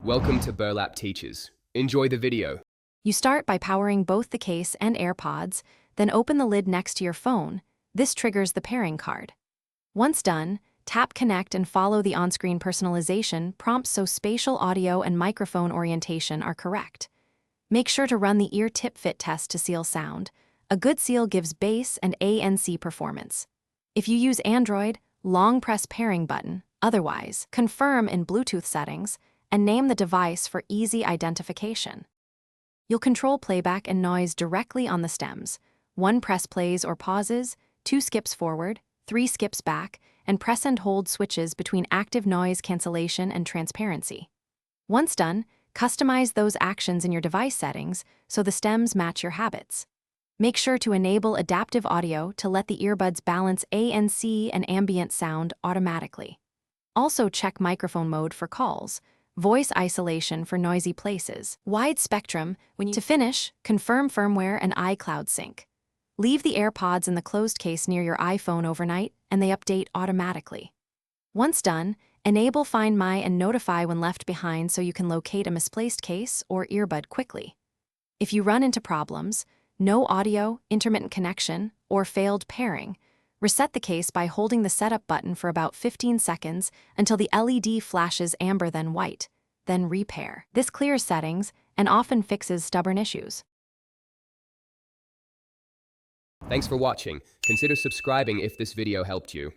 Welcome to Burlap Teachers. Enjoy the video. You start by powering both the case and AirPods, then open the lid next to your phone. This triggers the pairing card. Once done, tap Connect and follow the on-screen personalization prompts so spatial audio and microphone orientation are correct. Make sure to run the ear tip fit test to seal sound. A good seal gives bass and ANC performance. If you use Android, long press pairing button, otherwise, confirm in Bluetooth settings, and name the device for easy identification. You'll control playback and noise directly on the stems. 1 press plays or pauses, 2 skips forward, 3 skips back, and press and hold switches between active noise cancellation and transparency. Once done, customize those actions in your device settings so the stems match your habits. Make sure to enable adaptive audio to let the earbuds balance ANC and ambient sound automatically. Also check microphone mode for calls, voice isolation for noisy places, wide spectrum. To finish, confirm firmware and iCloud sync. Leave the AirPods in the closed case near your iPhone overnight, and they update automatically. Once done, enable Find My and notify when left behind so you can locate a misplaced case or earbud quickly. If you run into problems, no audio, intermittent connection, or failed pairing, reset the case by holding the setup button for about 15 seconds until the LED flashes amber then white, then repair. This clears settings and often fixes stubborn issues. Thanks for watching. Consider subscribing if this video helped you.